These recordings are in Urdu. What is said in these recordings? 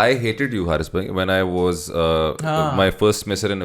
I hated you, Haris bhai, when I was my first semester in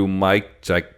to Mic Check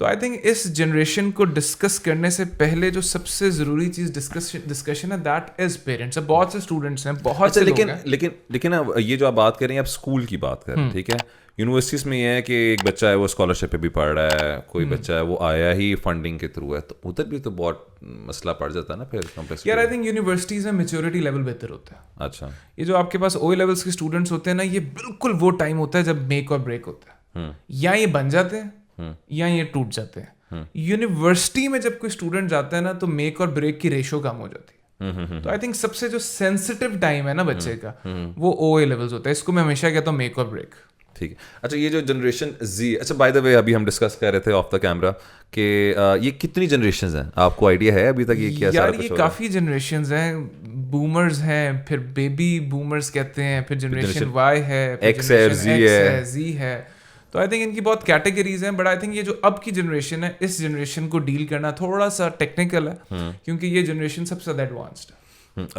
تو آئی تھنک اس جنریشن کو ڈسکس کرنے سے پہلے جو سب سے ضروری چیز ڈسکشن ہے دیٹ از پیرنٹس. بہت سے اسٹوڈنٹس ہیں, بہت سے لوگ ہیں, لیکن یہ جو آپ بات کر رہے ہیں آپ اسکول کی بات کر رہے ہیں, ٹھیک ہے. یونیورسٹیز میں یہ ہے کہ ایک بچہ ہے وہ اسکالرشپ پہ بھی پڑھ رہا ہے, کوئی بچہ ہے وہ آیا ہی فنڈنگ کے تھرو ہے, تو ادھر بھی تو بہت مسئلہ پڑ جاتا ہے نا پھر کمپلیکس. یار آئی تھنک یونیورسٹیز میں میچورٹی لیول بہتر ہوتا ہے. اچھا, یہ جو آپ کے پاس او لیولس کے اسٹوڈنٹس ہوتے ہیں نا, یہ بالکل وہ ٹائم ہوتا ہے جب میک اور بریک ہوتا ہے. یا یہ بن جاتے ہیں یا یہ ٹوٹ جاتے ہیں. یونیورسٹی میں جب کوئی اسٹوڈنٹ جاتا ہے نا تو میک اور بریک کی ریشو کم ہو جاتی ہے. تو آئی تھنک سب سے جو سینسٹیو ٹائم ہے نا بچے کا وہ او اے لیولز ہوتا ہے. اس کو میں ہمیشہ کہتا ہوں میک اور بریک. ٹھیک ہے. اچھا, یہ جو جنریشن زی, اچھا بائی دا وے ابھی ہم ڈسکس کر رہے تھے آف دا کیمرا کہ یہ کتنی جنریشنز ہیں, آپ کو آئیڈیا ہے ابھی تک یہ کیا سارا کچھ ہو رہا ہے؟ یہ کافی جنریشنز ہیں. بومرز ہیں, پھر بیبی بومرز کہتے ہیں, پھر جنریشن وائی ہے, ایکس ہے, زی ہے. تو آئی تھنک ان کی بہت کیٹیگریز ہیں, بٹ آئی تھنک یہ جو اب کی جنریشن ہے اس جنریشن کو ڈیل کرنا تھوڑا سا ٹیکنیکل ہے, کیونکہ یہ جنریشن سب سے زیادہ ایڈوانسڈ ہے.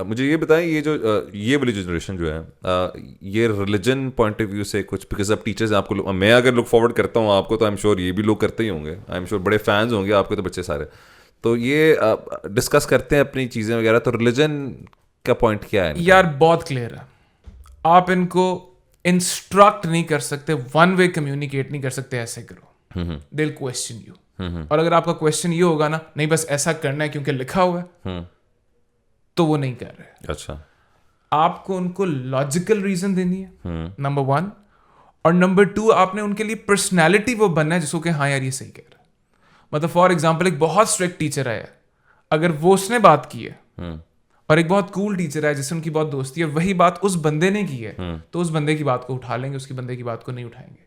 مجھے یہ بتائیں, یہ والی جنریشن جو ہے یہ ریلیجن پوائنٹ آف ویو سے کچھ, بیکاز اب ٹیچرز آپ کو, میں اگر لک فارورڈ کرتا ہوں آپ کو تو آئی ایم شیور یہ بھی لوگ کرتے ہی ہوں گے, آئی ایم شیور بڑے فینز ہوں گے آپ کے تو بچے سارے, تو یہ ڈسکس کرتے ہیں اپنی چیزیں وغیرہ, تو ریلیجن کا پوائنٹ کیا ہے؟ یار بہت کلیئر ہے, آپ ان کو انسٹرکٹ نہیں کر سکتے, ون وے کمیونیکیٹ نہیں کر سکتے ایسے کرو, دے ول کوسچن یو. اور اگر آپ کا کوسچن یہ ہوگا نا نہیں بس ایسا کرنا ہے کیونکہ لکھا ہوا ہے, تو وہ نہیں کر رہے. اچھا, آپ کو ان کو لاجیکل ریزن دینی ہے نمبر 1, اور نمبر 2 آپ نے ان کے لیے پرسنالٹی وہ بننا ہے جس کو کہ ہاں یار یہ صحیح کہہ رہا ہے. مطلب فار ایگزامپل ایک بہت اسٹرکٹ ٹیچر آیا, اگر وہ اس نے بات کی ہے اور ایک بہت کول ٹیچر ہے جس سے ان کی بہت دوستی ہے, وہی بات اس بندے نے کی ہے, تو اس بندے کی بات کو اٹھا لیں گے, اس کی بندے کی بات کو نہیں اٹھائیں گے.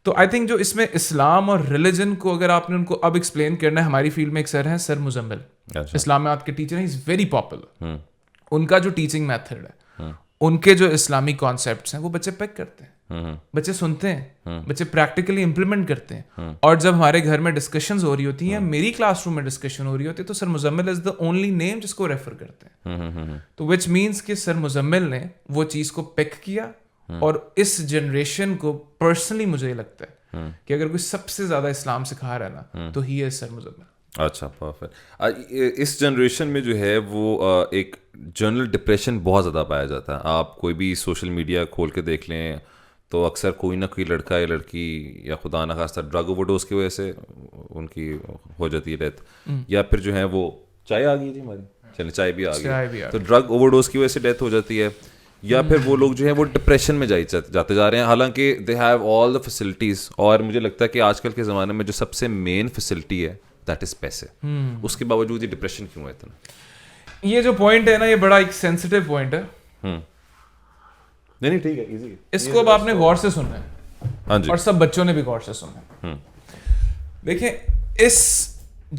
تو آئی تھنک جو اس میں اسلام اور ریلیجن کو اگر آپ نے ان کو اب ایکسپلین کرنا ہے, ہماری فیلڈ میں ایک سر ہیں سر مزمل, اسلامیات کے ٹیچر ہیں, از ویری پاپولر. ان کا جو ٹیچنگ میتھڈ ہے, ان کے جو اسلامک کانسیپٹس ہیں وہ بچے پیک کرتے ہیں, بچے سنتے ہیں, بچے پریکٹیکلی امپلیمنٹ کرتے ہیں. اور جب ہمارے گھر میں ڈسکشنز ہو رہی ہوتی ہیں, میری کلاس روم میں ڈسکشن ہو رہی ہوتی ہے, تو سر مزمل از دا اونلی نیم جس کو ریفر کرتے ہیں. تو وچ مینس کہ سر مزمل نے وہ چیز کو پیک کیا, اور اس جنریشن کو پرسنلی مجھے یہ لگتا ہے کہ اگر کوئی سب سے زیادہ اسلام سکھا رہا ہے نا تو ہی از سر مزمل. اچھا, پرفیکٹ. اس جنریشن میں جو ہے وہ ایک جنرل ڈپریشن بہت زیادہ پایا جاتا ہے. آپ کوئی بھی سوشل میڈیا کھول کے دیکھ لیں تو اکثر کوئی نہ کوئی لڑکا یا لڑکی یا خدا نہ خاصہ ڈرگ اوور ڈوز کی وجہ سے ان کی ہو جاتی ہے ڈیتھ, یا پھر جو ہے وہ چائے آ گئی جی ہماری, چلیں چائے بھی آ گئی, تو ڈرگ اوور ڈوز کی وجہ سے ڈیتھ ہو جاتی ہے, یا پھر وہ لوگ جو ہیں وہ ڈپریشن میں جاتے جا رہے ہیں, حالانکہ they have all the facilities. اور مجھے لگتا ہے کہ آج کل کے زمانے میں جو سب سے مین فیسلٹی ہے دیٹ از پیسے, اس کے باوجود یہ ڈپریشن کیوں ہے اتنا؟ یہ جو پوائنٹ ہے نا یہ بڑا ایک سینسٹیو پوائنٹ ہے. نہیں ٹھیک ہے, ایزی, اس کو اب آپ نے غور سے سننا ہے, ہاں جی, اور سب بچوں نے بھی غور سے سننا ہے. دیکھیں اس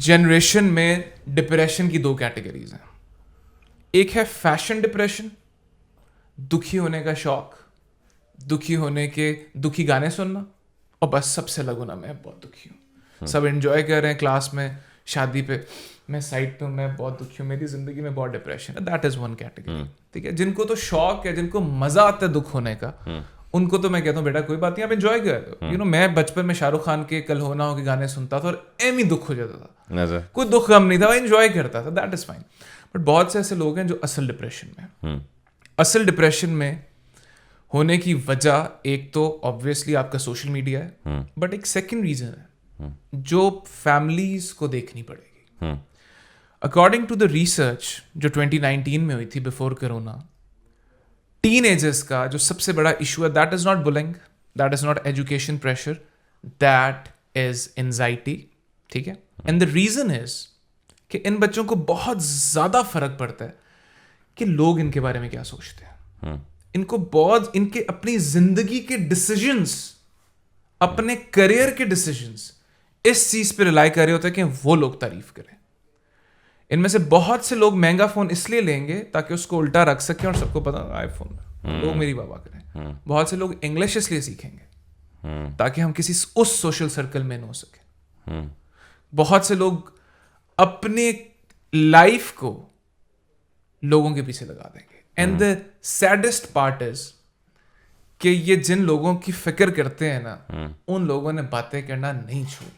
جنریشن میں ڈپریشن کی 2 کیٹیگریز ہیں. ایک ہے فیشن ڈپریشن, دکھی ہونے کا شوق, دکھی ہونے کے دکھی گانے سننا, اور بس سب سے لگو نا میں بہت دکھی ہوں, سب انجوائے کر رہے ہیں کلاس میں, شادی پہ, میں سائڈ پہ ہوں, میں بہت دکھی ہوں, میری زندگی میں بہت ڈپریشن ہے. That is one category. ٹھیک ہے, جن کو تو شوق ہے, جن کو مزہ آتا ہے دکھ ہونے کا, ان کو تو میں کہتا ہوں بیٹا کوئی بات نہیں, آپ انجوائے کر. میں بچپن میں شاہ رخ خان کے کل ہونا ہو کے گانے سنتا تھا اور ایم ہی دکھ ہو جاتا تھا, کوئی دکھ غم نہیں تھا, انجوائے کرتا تھا, دیٹ از فائن. بٹ بہت سے ایسے لوگ ہیں جو اصل ڈپریشن میں. اصل ڈپریشن میں ہونے کی وجہ ایک تو آبویسلی آپ کا سوشل میڈیا ہے, بٹ ایک سیکنڈ ریزن ہے جو فیملیز کو دیکھنی پڑے گی. اکارڈنگ ٹو دا ریسرچ جو 2019 میں ہوئی تھی بفور کرونا, ٹین ایجرس کا جو سب سے بڑا ایشو ہے that is not bullying, that is not education pressure, that is anxiety. ٹھیک ہے, اینڈ دا ریزن از کہ ان بچوں کو بہت زیادہ فرق پڑتا ہے کہ لوگ ان کے بارے میں کیا سوچتے ہیں. ان کو بہت ان کے اپنی زندگی کے ڈیسیجنس, اپنے کریئر کے ڈیسیجنس اس چیز پہ ریلائی کر رہے ہوتے ہیں کہ وہ لوگ تعریف کریں. ان میں سے بہت سے لوگ مہنگا فون اس لیے لیں گے تاکہ اس کو الٹا رکھ سکیں اور سب کو پتا آئی فون لوگ میری بابا کریں. بہت سے لوگ انگلش اس لیے سیکھیں گے تاکہ ہم کسی اس سوشل سرکل میں نہ ہو سکیں. بہت سے لوگ اپنے لائف کو لوگوں کے پیچھے لگا دیں گے. And the saddest part is کہ یہ جن لوگوں کی فکر کرتے ہیں نا, ان لوگوں نے باتیں کرنا نہیں چھوڑنی.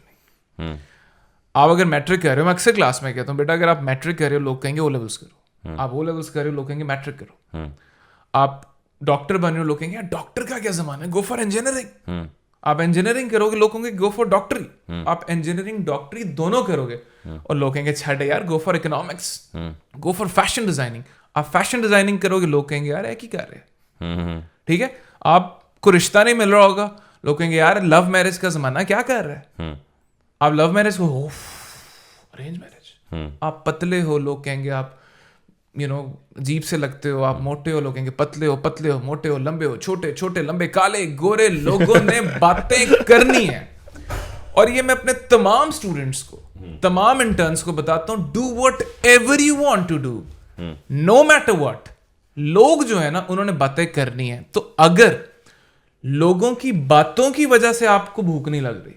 آپ اگر میٹرک کر رہے ہو, میں اکثر کلاس میں کہتا ہوں بیٹا اگر آپ میٹرک کر رہے ہو لوگ کہیں گے او لیولس کرو, آپ او لیولس کر رہے ہو لوگ کہیں گے میٹرک کرو, آپ ڈاکٹر بن رہے ہو لوگ کہیں گے ڈاکٹر کا کیا زمانہ ہے, گو فار انجینئرنگ, آپ انجینئرنگ کرو گے لوگ کہیں گے گو فار ڈاکٹری, آپ انجینئرنگ ڈاکٹری دونوں کرو گے اور لوگ کہیں گے چھٹ یار go for economics, go for fashion designing, آپ فیشن ڈیزائننگ کرو گے لوگ کہیں گے یار ایک ہی کر رہے, ٹھیک ہے, آپ کو رشتہ نہیں مل رہا ہوگا لوگ کہیں گے یار لو میرج کا زمانہ کیا کر رہا ہے, آپ لو میرج کو ارینج میرج, آپ پتلے ہو لوگ کہیں گے آپ عجیب سے لگتے ہو, آپ موٹے ہو لوگ کہیں گے پتلے ہو موٹے ہو لمبے ہو چھوٹے چھوٹے لمبے کالے گورے, لوگوں نے باتیں کرنی ہیں. اور یہ میں اپنے تمام اسٹوڈنٹس کو تمام انٹرنس کو بتاتا ہوں, do whatever you want to do no matter what. لوگ جو ہے نا انہوں نے باتیں کرنی ہیں, تو اگر لوگوں کی باتوں کی وجہ سے آپ کو بھوک نہیں لگ رہی,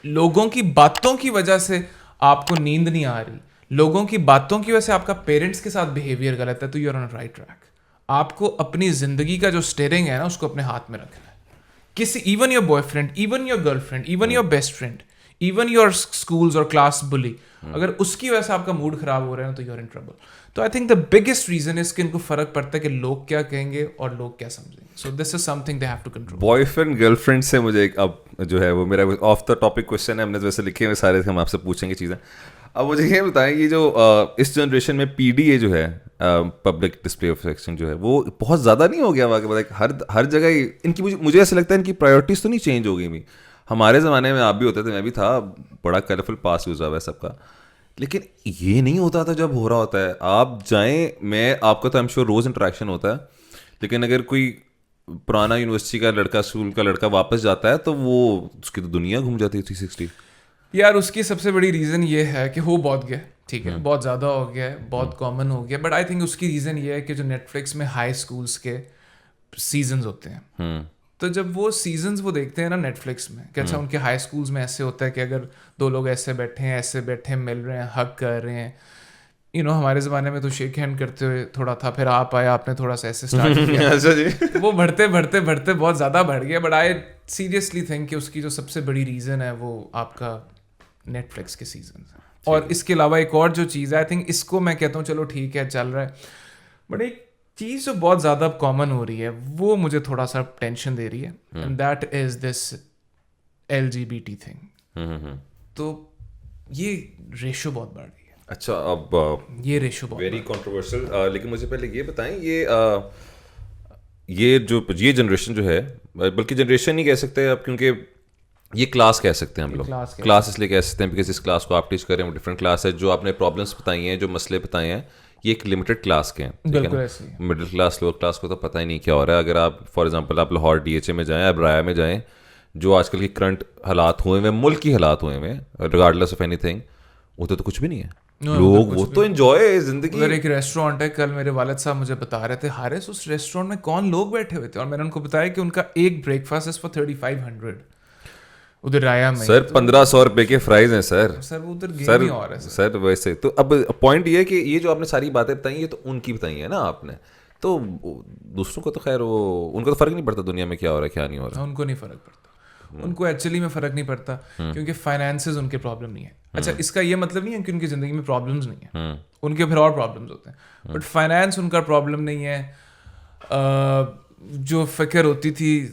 لوگوں کی باتوں کی وجہ سے آپ کو نیند نہیں آ رہی, لوگوں کی باتوں کی وجہ سے آپ کا پیرنٹس کے ساتھ بیہیویئر غلط ہے, تو you are on right track. آپ کو اپنی زندگی کا جو اسٹیئرنگ ہے نا اس کو اپنے ہاتھ میں رکھنا ہے. کسی even your boy friend, even your girl friend, even your best friend, even your schools اور کلاس بلی, اگر اس کی وجہ سے آپ کا موڈ خراب ہو رہا ہے نا تو یو آر ان ٹربل. تو I think the biggest reason is کہ ان کو فرق پڑتا ہے کہ لوگ کیا کہیں گے اور لوگ کیا سمجھیں گے. So this is something they have to control. Boyfriend girlfriend سے مجھے ایک اب جو ہے وہ میرا آف دا ٹاپک کوشچن ہے, ہم نے ویسے لکھے ہوئے سارے ہم آپ سے پوچھیں گے چیزیں. اب مجھے یہ بتائیں یہ جو اس جنریشن میں پی ڈی اے جو ہے پبلک ڈسپلے آف افیکشن جو ہے وہ بہت زیادہ نہیں ہو گیا واقعی, ہر جگہ ان کی مجھے ایسا لگتا ہے ان کی پرائیورٹیز تو نہیں چینج ہو گئی بھی. ہمارے زمانے میں آپ بھی ہوتے تھے, میں بھی تھا, بڑا کلرفل پاس یوز ہوا ہے سب کا, لیکن یہ نہیں ہوتا تھا جب ہو رہا ہوتا ہے. آپ جائیں, میں آپ کا تو ایم شیور روز انٹریکشن ہوتا ہے, لیکن اگر کوئی پرانا یونیورسٹی کا لڑکا اسکول کا لڑکا واپس جاتا ہے تو وہ اس کی تو دنیا گھوم جاتی ہے 360. یار اس کی سب سے بڑی ریزن یہ ہے کہ ہو بہت گیا, ٹھیک ہے, بہت زیادہ ہو گیا ہے, بہت کامن ہو گیا, بٹ آئی تھنک اس کی ریزن یہ ہے کہ جو نیٹ فلکس میں ہائی اسکولس کے سیزنز ہوتے ہیں, تو جب وہ سیزنز وہ دیکھتے ہیں نا نیٹ فلکس میں کہ اچھا ان کے ہائی اسکولس میں ایسے ہوتا ہے کہ اگر دو لوگ ایسے بیٹھے مل رہے ہیں, ہگ کر رہے ہیں, ہمارے زمانے میں تو شیک ہینڈ کرتے ہوئے تھوڑا تھا, پھر آپ آئے, آپ نے تھوڑا سا ایسے اسٹارٹ کیا, وہ بڑھتے بہت زیادہ بڑھ گیا. بٹ آئی سیریسلی تھنک کہ اس کی جو سب سے بڑی ریزن ہے وہ آپ کا نیٹ فلکس کے سیزنز ہیں. اور اس کے علاوہ ایک اور جو چیز ہے, آئی تھنک اس کو میں کہتا ہوں چلو ٹھیک ہے چل رہا ہے, بٹ ایک چیز جو بہت زیادہ کامن ہو رہی ہے وہ مجھے تھوڑا سا ٹینشن دے رہی ہے, and that is this LGBT thing. تو یہ ریشو بہت بڑھ رہی ہے. اچھا, اب یہ ریشو بہت ویری کنٹروورشل, لیکن مجھے پہلے یہ بتائیں یہ جنریشن جو ہے, بلکہ جنریشن نہیں کہہ سکتے اب, کیونکہ یہ کلاس کہہ سکتے ہیں ہم لوگ, کلاس اس لیے کہہ سکتے ہیں بیکاز اس کلاس کو آپ ٹیچ کر رہے ہیں, وہ ڈفرینٹ کلاس ہے. جو آپ نے پرابلمس بتائی ہیں, جو مسئلے بتائے ہیں, یہ ایک لمیٹڈ کلاس کے ہیں. مڈل کلاس لوور کلاس کو تو پتہ ہی نہیں کیا ہو رہا ہے. اگر آپ فار ایگزامپل آپ لاہور DHA میں جائیں, آپ رایا میں جائیں, جو آج کل کی کرنٹ حالات ہوئے ہیں, ملک کی حالات ہوئے ہیں, ریگارڈلیس آف اینی تھنگ, وہ تو کچھ بھی نہیں ہے. لوگ وہ تو انجوائے زندگی. اگر ایک ریسٹورینٹ ہے, کل میرے والد صاحب مجھے بتا رہے تھے حارث اس ریسٹورینٹ میں کون لوگ بیٹھے ہوئے تھے, اور میں نے ان کو بتایا کہ ان کا ایک بریک فاسٹ از فار 3500 ادھر رایا میں. سر 1500 روپے کے فرائز ہیں سر. سر وہ ادھر گیم ہی اور ہے سر. ویسے تو اب پوائنٹ یہ ہے کہ یہ جو آپ نے ساری باتیں بتائی یہ تو ان کی بتائی ہیں نا آپ نے, تو دوسروں کو تو خیر وہ ان کو تو فرق نہیں پڑتا دنیا میں کیا ہو رہا ہے کیا نہیں ہو رہا. ان کو نہیں فرق پڑتا, ان کو ایکچولی میں فرق نہیں پڑتا, کیونکہ فائنینسز ان کے پرابلم نہیں ہے. اچھا, اس کا یہ مطلب نہیں ہے کہ ان کی زندگی میں پرابلمس نہیں ہیں, ان کے پھر اور پرابلمس ہوتے ہیں, بٹ فائنینس ان کا پرابلم نہیں ہے. جو فکر ہوتی تھی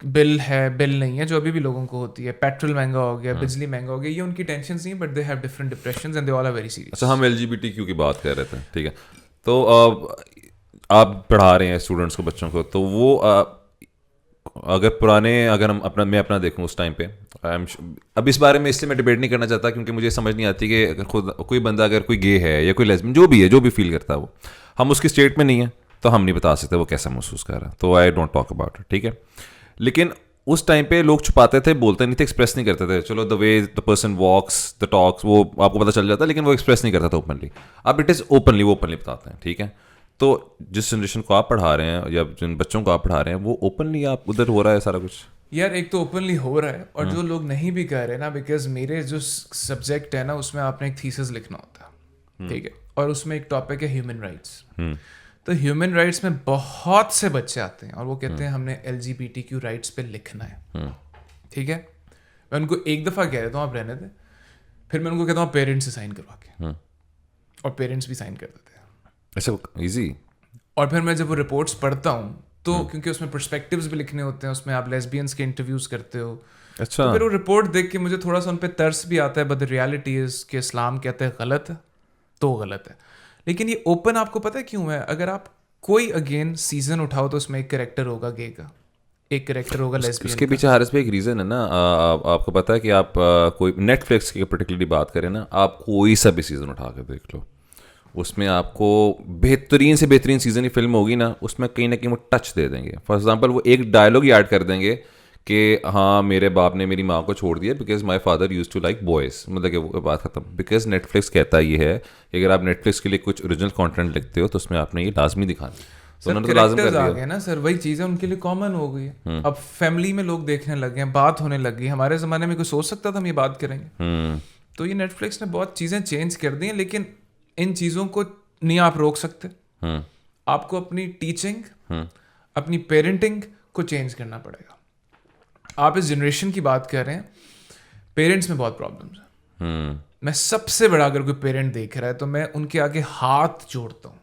بل ہے بل نہیں ہے, جو ابھی بھی لوگوں کو ہوتی ہے, پیٹرول مہنگا ہو گیا, بجلی مہنگا ہو گیا, یہ ان کی ٹینشنز نہیں, but they have different depressions and they all are very serious. اچھا, ہم LGBTQ کی بات کر رہے تھے, ٹھیک ہے, تو آپ پڑھا رہے ہیں اسٹوڈنٹس کو, بچوں کو, تو وہ اگر میں اپنا دیکھوں اس ٹائم پہ, اب اس بارے میں اس لیے میں ڈیبیٹ نہیں کرنا چاہتا کیونکہ مجھے سمجھ نہیں آتی کہ اگر خود کوئی بندہ اگر کوئی گے ہے یا کوئی لیسبین جو بھی فیل کرتا ہے, وہ ہم اس کی اسٹیٹ میں نہیں ہیں تو ہم نہیں بتا سکتے وہ کیسا محسوس کر رہا ہے, تو I don't talk about it, ٹھیک ہے. لیکن اس ٹائم پہ لوگ چھپاتے تھے, بولتے نہیں تھے, ایکسپریس نہیں کرتے تھے. چلو دا وے دا پرسن واکس دا ٹاکس وہ آپ کو پتہ چل جاتا ہے, لیکن وہ ایکسپریس نہیں کرتا تھا اوپنلی. اب اٹ از اوپنلی, وہ اوپنلی بتاتے ہیں, ٹھیک ہے. تو جس جنریشن کو آپ پڑھا رہے ہیں یا جن بچوں کو آپ پڑھا رہے ہیں, وہ اوپنلی آپ ادھر ہو رہا ہے سارا کچھ. یار ایک تو اوپنلی ہو رہا ہے, اور جو لوگ نہیں بھی کہہ رہے نا, بیکاز میرے جو سبجیکٹ ہے نا اس میں آپ نے ایک تھیسس لکھنا ہوتا ہے, ٹھیک ہے, اور اس میں ایک ٹاپک ہے ہیومن رائٹس. تو ہیومن رائٹس میں بہت سے بچے آتے ہیں اور وہ کہتے ہیں ہم نے LGBTQ رائٹس پہ لکھنا ہے, ٹھیک ہے. میں ان کو ایک دفعہ کہہ دیتا ہوں آپ رہنے دیں, پھر میں ان کو کہتا ہوں پیرنٹس سے سائن کروا کے, اور پیرنٹس بھی سائن کر دیتے ہیں. اچھا ایزی. اور پھر میں جب وہ رپورٹس پڑھتا ہوں تو کیونکہ اس میں پرسپیکٹیوز بھی لکھنے ہوتے ہیں, اس میں آپ لیسبینس کے انٹرویوز کرتے ہو, اچھا تو پھر وہ رپورٹ دیکھ کے مجھے تھوڑا سا ان پہ ترس بھی آتا ہے. بٹ ریالٹی از کہ اسلام کہتے ہیں غلط ہے تو غلط ہے. لیکن یہ اوپن آپ کو پتہ ہے کیوں ہے؟ اگر آپ کوئی اگین سیزن اٹھاؤ تو اس میں ایک کریکٹر ہوگا گے کا, ایک کریکٹر ہوگا لیسبین. اس کے پیچھے ہارس پہ ایک ریزن ہے نا, آپ کو پتا ہے کہ آپ کوئی نیٹ فلکس کی پرٹیکولرلی بات کریں نا, آپ کوئی سا بھی سیزن اٹھا کے دیکھ لو, اس میں آپ کو بہترین سے بہترین سیزن کی فلم ہوگی نا, اس میں کہیں نہ کہیں وہ ٹچ دے دیں گے. فار ایگزامپل وہ ایک ڈائلاگ ہی ایڈ کر دیں گے کہ ہاں میرے باپ نے میری ماں کو چھوڑ دیا because my father use to like boys, مطلب کہ وہ بات ختم. بیکاز نیٹ فلکس کہتا یہ ہے کہ اگر آپ نیٹ فلکس کے لیے کچھ اوریجنل کانٹینٹ لکھتے ہو تو اس میں آپ نے یہ لازمی دکھانا. نا سر وہی چیزیں ان کے لیے کامن ہو گئی ہے. اب فیملی میں لوگ دیکھنے لگے ہیں, بات ہونے لگی. ہمارے زمانے میں کوئی سوچ سکتا تھا ہم یہ بات کریں گے؟ تو یہ نیٹ فلکس نے بہت چیزیں چینج کر دی ہیں, لیکن ان چیزوں کو نہیں آپ روک سکتے. آپ کو اپنی ٹیچنگ, اپنی پیرنٹنگ کو چینج کرنا پڑے گا. آپ اس جنریشن کی بات کر رہے ہیں, پیرنٹس میں بہت پرابلمس ہیں. میں سب سے بڑا اگر کوئی پیرنٹ دیکھ رہا ہے تو میں ان کے آگے ہاتھ جوڑتا ہوں,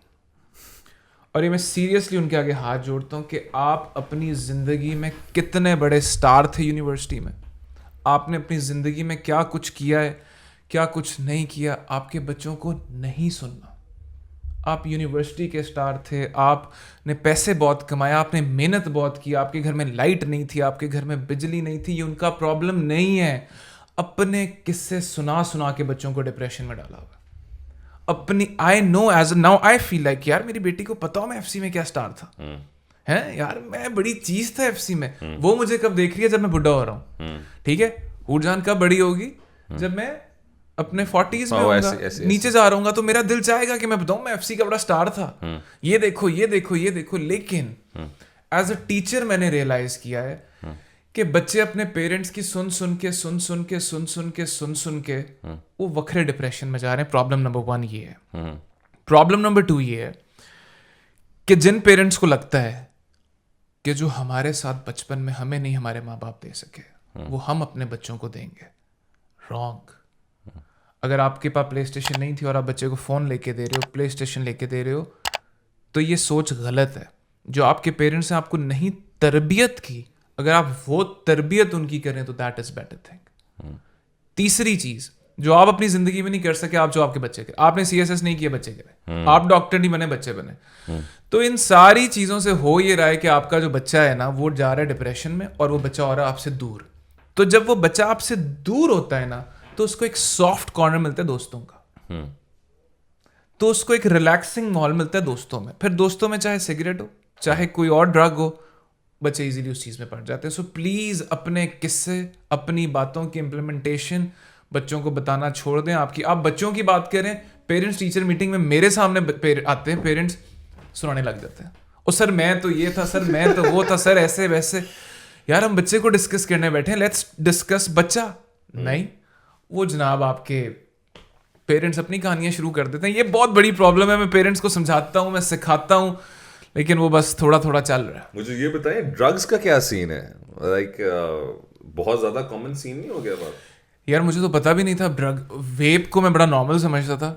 اور یہ میں سیریسلی ان کے آگے ہاتھ جوڑتا ہوں کہ آپ اپنی زندگی میں کتنے بڑے اسٹار تھے یونیورسٹی میں, آپ نے اپنی زندگی میں کیا کچھ کیا ہے, کیا کچھ نہیں کیا. آپ کے بچوں کو نہیں سننا. آپ یونیورسٹی کے اسٹار تھے, آپ نے پیسے بہت کمایا, آپ نے محنت بہت کی, آپ کے گھر میں لائٹ نہیں تھی, آپ کے گھر میں بجلی نہیں تھی. یہ ان کا پرابلم نہیں ہے. اپنے قصے سنا سنا کے بچوں کو ڈپریشن میں ڈالا ہوا. اپنی I know as a now I feel like یار میری بیٹی کو پتا ہو میں ایف سی میں کیا اسٹار تھا, ہے یار میں بڑی چیز تھا ایف سی میں. وہ مجھے کب دیکھ رہی ہے؟ جب میں بڈھا ہو رہا ہوں. ٹھیک ہے, ہور جان کب بڑی ہوگی؟ جب میں اپنے 40s میں ہوں گا, نیچے جا رہا ہوں گا, تو میرا دل چاہے گا کہ میں بتاؤں میں ایف سی کا بڑا اسٹار تھا, یہ دیکھو یہ دیکھو یہ دیکھو. لیکن ایز اے ٹیچر میں نے ریئلائز کیا ہے کہ بچے اپنے پیرنٹس کی سن سن کے وہ وکھرے ڈپریشن میں جا رہے ہیں. پرابلم نمبر 1 یہ ہے. پرابلم نمبر 2 یہ ہے کہ جن پیرنٹس کو لگتا ہے کہ جو ہمارے ساتھ بچپن میں ہمیں نہیں ہمارے ماں باپ دے سکے وہ ہم اپنے بچوں کو دیں گے. رانگ. اگر آپ کے پاس پلے اسٹیشن نہیں تھی اور آپ بچے کو فون لے کے دے رہے ہو, پلے اسٹیشن لے کے دے رہے ہو, تو یہ سوچ غلط ہے. جو آپ کے پیرنٹس نے آپ کو نہیں تربیت کی, اگر آپ وہ تربیت ان کی کریں تو دیٹ از بیٹر تھنگ. تیسری چیز جو آپ اپنی زندگی میں نہیں کر سکے, آپ جو آپ کے بچے کرے, آپ نے CSS نہیں کیا بچے کرے, آپ ڈاکٹر نہیں بنے بچے بنے, تو ان ساری چیزوں سے ہو یہ رہا ہے کہ آپ کا جو بچہ ہے نا وہ جا رہا ہے ڈپریشن میں, اور وہ بچہ ہو رہا ہے آپ سے دور. تو جب وہ بچہ آپ سے دور ہوتا ہے نا تو اس کو ایک سافٹ کارنر ملتا ہے دوستوں کا, تو اس کو ایک ریلیکسنگ ماحول ملتا ہے دوستوں میں. پھر دوستوں میں چاہے سگریٹ ہو چاہے کوئی اور ڈرگ ہو, بچے ایزیلی اس چیز میں پڑ جاتے ہیں. سو پلیز اپنے قصے, اپنی باتوں کی امپلیمنٹیشن بچوں کو بتانا چھوڑ دیں. آپ بچوں کی بات کریں, پیرنٹس ٹیچر میٹنگ میں میرے سامنے آتے ہیں, پیرنٹس سنانے لگ جاتے ہیں, اور سر میں تو یہ تھا, سر میں تو وہ تھا, سر ایسے ویسے. یار ہم بچے کو ڈسکس کرنے بیٹھے ہیں, لیٹس ڈسکس بچہ. نہیں, وہ جناب آپ کے پیرنٹس اپنی کہانیاں شروع کر دیتے ہیں. یہ بہت بڑی پرابلم ہے. میں پیرنٹس کو سمجھاتا ہوں, میں سکھاتا ہوں, لیکن وہ بس تھوڑا تھوڑا چل رہا ہے. مجھے یہ بتائیں ڈرگس کا کیا سین ہے؟ لائک بہت زیادہ کامن سین نہیں ہو گیا بات؟ یار مجھے تو پتا بھی نہیں تھا. ڈرگ ویپ کو میں بڑا نارمل سمجھتا تھا.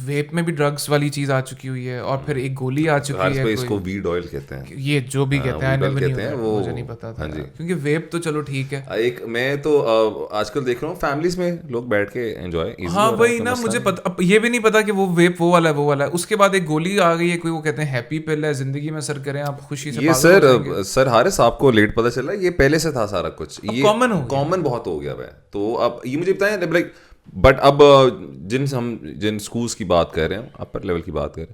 ویپ میں بھی ڈرگس والی چیز آ چکی ہوئی ہے, اور پھر ایک گولی آ چکی ہے, اس کو ویڈ آئل کہتے ہیں, یہ جو بھی کہتے ہیں وہ مجھے نہیں پتا تھا, کیونکہ ویپ تو چلو ٹھیک ہے. ایک میں تو آج کل دیکھ رہا ہوں فیملیز میں لوگ بیٹھ کے انجوائے. ہاں وہی نا, مجھے پتا یہ بھی نہیں پتا کہ وہ ویپ وہ والا ہے. اس کے بعد ایک گولی آ گئی ہے, کوئی وہ کہتے ہیں ہیپی پل ہے, زندگی میں سر کریں آپ خوشی سے. یہ سر حارث آپ کو لیٹ پتا چلا, یہ پہلے سے تھا سارا کچھ, یہ کامن بہت ہو گیا ہے. تو اب یہ مجھے بتائیں لائک, بٹ اب جن اسکولس کی بات کر رہے ہیں, اپر لیول کی بات کر رہے ہیں,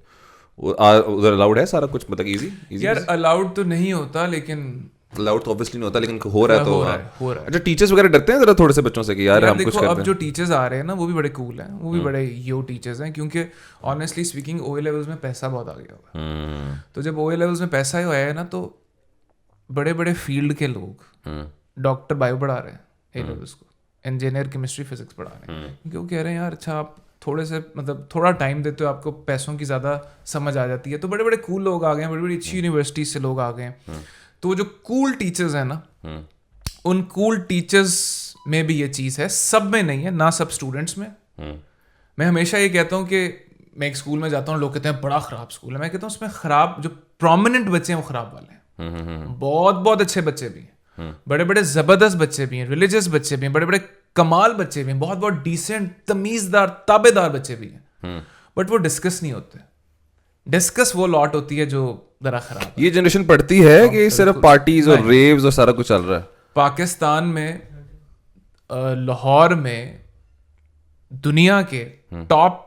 ادھر الاؤڈ ہے سارا کچھ, مطلب ایزی؟ یار الاؤڈ تو نہیں ہوتا, لیکن الاؤڈ تو obviously نہیں ہوتا, لیکن ہو رہا ہے تو ہو رہا ہے. اچھا ٹیچرز وغیرہ ڈرتے ہیں ذرا تھوڑے سے بچوں سے کہ یار ہم کچھ کرتے ہیں؟ اب جو ٹیچرز آ رہے ہیں نا وہ بھی بڑے کول ہیں, وہ بھی بڑے یو ٹیچرز ہیں, کیونکہ honestly speaking O A levels میں پیسہ بہت آ گیا ہوگا. تو جب او اے لیولز میں پیسہ ہی آیا ہے نا, تو بڑے بڑے فیلڈ کے لوگ, ڈاکٹر بایو پڑھا رہے ہیں اے لیولز کو, انجینئر کیمسٹری فزکس پڑھا رہے ہیں, کیونکہ وہ کہہ رہے ہیں یار اچھا آپ تھوڑے سے مطلب تھوڑا ٹائم دیتے ہو, آپ کو پیسوں کی زیادہ سمجھ آ جاتی ہے. تو بڑے بڑے کول لوگ آ گئے ہیں, بڑی بڑی اچھی یونیورسٹیز سے لوگ آ گئے ہیں. تو وہ جو کول ٹیچرز ہیں نا, ان کول ٹیچرز میں بھی یہ چیز ہے, سب میں نہیں ہے, نہ سب اسٹوڈنٹس میں. میں ہمیشہ یہ کہتا ہوں کہ میں ایک اسکول میں جاتا ہوں, لوگ کہتے ہیں بڑا خراب اسکول ہے, میں کہتا ہوں اس میں خراب جو پرومیننٹ بچے ہیں وہ خراب والے ہیں. بہت بہت اچھے بچے بھی ہیں, بڑے بڑے زبردست بچے بھی ہیں, ریلیجیس بچے بھی ہیں, بڑے بڑے کمال بچے بھی ہیں, بہت بہت ڈیسنٹ تمیزدار تابع دار بچے بھی ہیں, بٹ وہ ڈسکس نہیں ہوتے. ڈسکس وہ لاٹ ہوتی ہے جو ذرا خراب. یہ جنریشن پڑھتی ہے کہ صرف پارٹیز اور ریوز اور سارا کچھ چل رہا ہے. پاکستان میں لاہور میں دنیا کے ٹاپ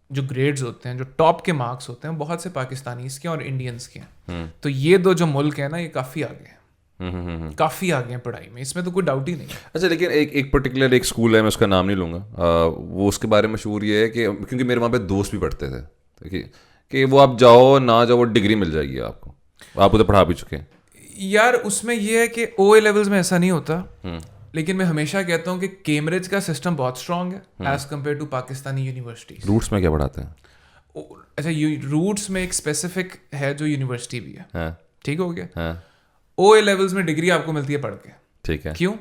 جو گریڈز ہوتے ہیں, جو ٹاپ کے مارکس ہوتے ہیں, بہت سے پاکستانیز کے اور انڈینس کے ہیں. تو یہ دو جو ملک ہیں نا, یہ کافی آگے ہیں, کافی آگے ہیں پڑھائی میں, اس میں تو کوئی ڈاؤٹ ہی نہیں. اچھا, لیکن ایک پرٹیکولر ایک اسکول ہے, میں اس کا نام نہیں لوں گا, وہ اس کے بارے میں مشہور یہ ہے کہ کیونکہ میرے وہاں پہ دوست بھی پڑھتے تھے کہ وہ آپ جاؤ نہ جاؤ وہ ڈگری مل جائے گی آپ کو, آپ ادھر پڑھا بھی چکے ہیں. یار اس میں یہ ہے کہ او اے لیولز میں ایسا نہیں ہوتا, لیکن میں ہمیشہ کہتا ہوں کہ کیمبرج کا سسٹم بہت اسٹرانگ ہے as compare to Pakistani universities. Roots میں کیا پڑھاتے ہیں؟ اچھا, روٹس میں ایک اسپیسیفک ہے جو یونیورسٹی بھی ہے, ٹھیک ہو گیا. او اے لیولز میں ڈگری آپ کو ملتی ہے پڑھ کے, ٹھیک ہے, کیوں؟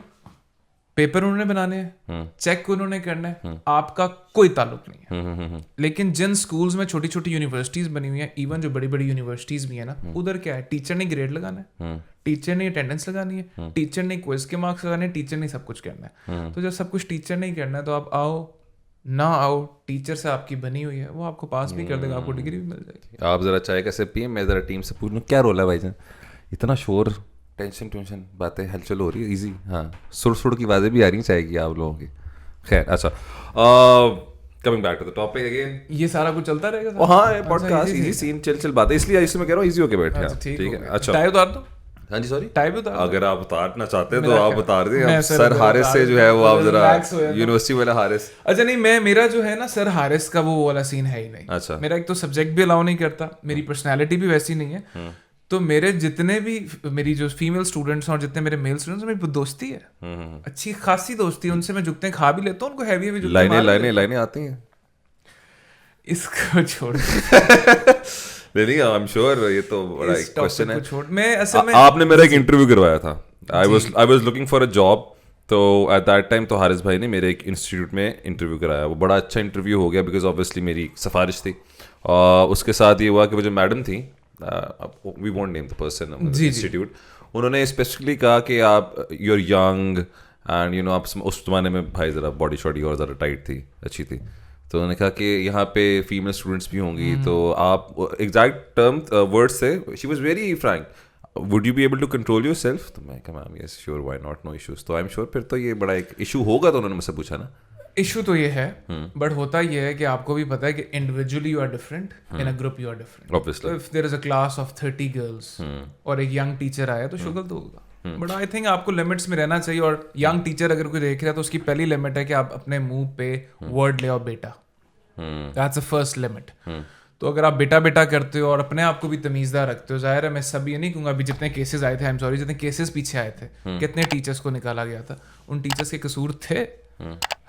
پیپر انہوں نے بنانے ہیں, چیک انہوں نے کرنا ہے, آپ کا کوئی تعلق نہیں ہے. لیکن جن سکولز میں چھوٹی چھوٹی یونیورسٹیز بنی ہوئی ہیں, ایون جو بڑی بڑی یونیورسٹیز بھی ہیں نا, ادھر کیا ہے, ٹیچر نے گریڈ لگانا ہے, ٹیچر نے اٹینڈنس لگانی ہے, ٹیچر نے کوئز کے مارکس لگانے ہیں, ٹیچر نے سب کچھ کرنا ہے. تو جب سب کچھ ٹیچر نے ہی کرنا ہے تو آپ آؤ نہ آؤ, ٹیچر سے آپ کی بنی ہوئی ہے, وہ آپ کو پاس بھی کر دے گا, آپ کو ڈگری بھی مل جائے گی. آپ ذرا چائے کیسے پئیں, میں ذرا ٹیم سے پوچھ لوں کیا رول ہے بھائی جان, اتنا شور, ٹینشن باتیں ہلچل ہو رہی ہے, ایزی. ہاں, سڑ کی آوازیں بھی آ رہی ہیں چائے کی آپ لوگوں کی. خیر, اچھا, coming back to the topic again, یہ سارا کچھ چلتا رہے گا. ہاں, پوڈ کاسٹ ایزی سین چل باتیں, اس لیے میں کہہ رہا ہوں ایزی ہو کے بیٹھے ہیں. ٹھیک ہے, اچھا, ٹائی اتار دو. ہاں جی, سوری, ٹائی بھی اتار, اگر آپ اتارنا چاہتے ہیں تو آپ اتار دیں. سر حارث سے جو ہے وہ آپ ذرا یونیورسٹی والا حارث. اچھا نہیں, میرا جو ہے نا سر حارث کا وہ والا سین ہے ہی نہیں. اچھا, میرا ایک تو سبجیکٹ بھی الاؤ نہیں کرتا, میری پرسنالٹی بھی ویسی نہیں ہے, تو میرے جتنے بھی میری جو فیمیل اسٹوڈنٹس ہیں اور جتنے میرے میل اسٹوڈنٹس ہیں, میری دوستی ہے, اچھی خاصی دوستی ہے, ان سے میں جھکتے کھا بھی لیتا ہوں, ان کو ہیوی ہیوی لائنیں آتی ہیں. اس کو چھوڑ نہیں, آئی ایم شیور یہ تو بڑا ایک کوسچن ہے. میں اصل میں آپ نے میرا ایک انٹرویو کروایا تھا, I was looking for a job, تو ایٹ دیٹ ٹائم تو حارث بھائی نے میرے ایک انسٹیٹیوٹ میں انٹرویو کرایا. وہ بڑا اچھا انٹرویو ہو گیا بیکاز آبویسلی میری سفارش تھی. اس کے ساتھ یہ ہوا کہ وہ جو میڈم تھیں, we won't name the person institute, انہوں نے اسپیسیفکلی کہا کہ آپ you are young and you know, آپ اس زمانے میں بھائی ذرا باڈی شاڈی اور ذرا ٹائٹ تھی, اچھی تھی, تو انہوں نے کہا کہ یہاں پہ فیمیل اسٹوڈنٹس بھی ہوں گی, تو آپ ایگزیکٹ ٹرم ورڈ سے, she was very frank, would you be able to control yourself, تو میں کہا ma'am yes sure, why not, no issues. تو آئی ایم شیور پھر تو یہ بڑا ایک ایشو ہوگا, تو انہوں نے مجھ سے پوچھا نا. ایشو تو یہ ہے, بٹ ہوتا یہ ہے کہ آپ کو بھی پتا ہے کہ individually you are different, in a group you are different. Obviously. If there is a class of 30 girls اور ایک ینگ ٹیچر آیا تو شگل تو ہوگا, بٹ آئی تھنک آپ کو لمٹس میں رہنا چاہیے. اور ینگ ٹیچر اگر کوئی دیکھ رہا ہے تو اس کی پہلی لمٹ ہے کہ آپ اپنے منہ پہ ورڈ لے آؤ بیٹا, دیٹس اے فرسٹ لمٹ. تو اگر آپ بیٹا بیٹا کرتے ہو اور اپنے آپ کو بھی تمیزدار رکھتے ہو, ظاہر ہے میں سب یہ نہیں کہوں گا, ابھی جتنے کیسز آئے تھے, آئی ایم سوری, جتنے کیسز پیچھے آئے تھے, کتنے ٹیچرس کو نکالا گیا تھا, ان ٹیچرس کے قصور تھے,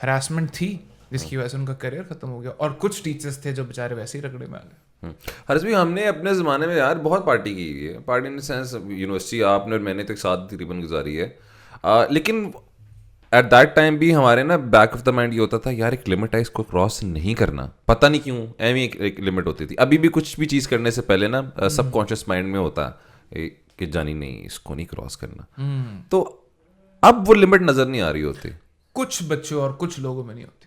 ہراسمنٹ تھی جس کی وجہ سے ان کا کریئر ختم ہو گیا, اور کچھ ٹیچرس تھے جو بیچارے ویسے ہی رگڑے میں آ گئے. حارث بھائی, ہم نے اپنے زمانے میں یار بہت پارٹی کی ہوئی ہے, party in the sense university, آپ نے اور میں نے تو ایک ساتھ تقریباً گزاری ہے, لیکن ایٹ دیٹ ٹائم بھی ہمارے نا بیک آف دا مائنڈ یہ ہوتا تھا یار ایک لمٹ ہے, اس کو کراس نہیں کرنا, پتہ نہیں کیوں ایویں ایک لمٹ ہوتی تھی. ابھی بھی کچھ بھی چیز کرنے سے پہلے نا سب کانشیس مائنڈ میں ہوتا ہے کہ جانی نہیں, اس کو نہیں کراس کرنا. تو اب وہ لمٹ نظر نہیں آ رہی ہوتی, کچھ بچوں اور کچھ لوگوں میں نہیں ہوتی.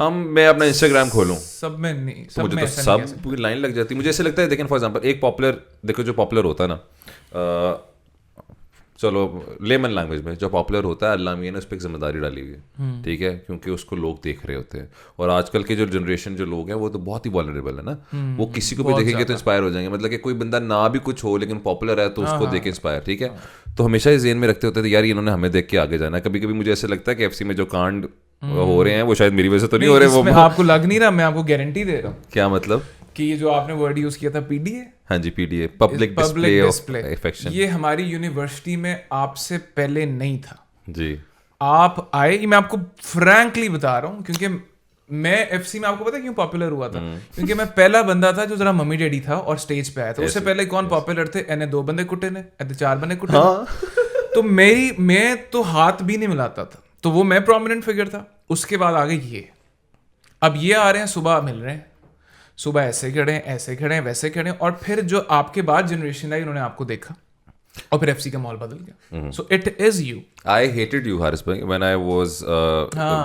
میں اپنا انسٹاگرام کھولوں, سب میں نہیں, مجھے تو سب پوری لائن لگ جاتی. مجھے ایسے لگتا ہے, دیکھیں فار ایگزامپل ایک پاپولر, دیکھو جو پاپولر ہوتا ہے نا, چلو لیمن لینگویج میں جو پاپولر ہوتا ہے, اللہ میاں نے اس پہ ایک ذمہ داری ڈالی ہوئی ہے, ٹھیک ہے, کیونکہ اس کو لوگ دیکھ رہے ہوتے ہیں. اور آج کل کے جو جنریشن جو لوگ ہیں وہ تو بہت ہی والنریبل ہے نا, وہ کسی کو بھی دیکھیں گے تو انسپائر ہو جائیں گے. مطلب کہ کوئی بندہ نہ بھی کچھ ہو لیکن پاپولر ہے تو اس کو دیکھ کے انسپائر, ٹھیک ہے. تو ہمیشہ یہ ذہن میں رکھتے ہوتے تھے یار انہوں نے ہمیں دیکھ کے آگے جانا ہے. کبھی کبھی مجھے ایسے لگتا ہے کہ ایف سی میں جو کانڈ ہو رہے ہیں وہ شاید میری وجہ سے تو نہیں ہو رہے, وہ آپ کو لگ نہیں رہا, میں آپ کو گارنٹی دے رہا ہوں. کیا مطلب کہ یہ جو آپ نے ورڈ یوز کیا تھا پی ڈی اے, ہاں جی, P D A, public display of affection, یہ ہماری یونیورسٹی میں آپ سے پہلے نہیں تھا. جی, آپ آئے, میں آپ کو فرینکلی بتا رہا ہوں, کیونکہ میں ایف سی میں آپ کو پتا کیوں پاپولر ہوا تھا, کیونکہ میں پہلا بندہ تھا جو ذرا ممی ڈیڈی تھا اور اسٹیج پہ آیا تھا. اس سے پہلے کون پاپولر تھے, اینے 2 بندے کٹے نے, اینے 4 بندے کٹے, تو میں تو ہاتھ بھی نہیں ملاتا تھا. تو وہ میں پرومیننٹ فگر تھا. اس کے بعد آگے یہ, اب یہ آ رہے ہیں صبح مل رہے ہیں, صبح ایسے کھڑے ہیں, ایسے کھڑے ہیں, ویسے کھڑے ہیں, اور پھر جو آپ کے بعد جنریشن آئی انہوں نے آپ کو دیکھا اور پھر FC کا ماحول بدل گیا. So it is you. I hated you, Haris بھائی, when I was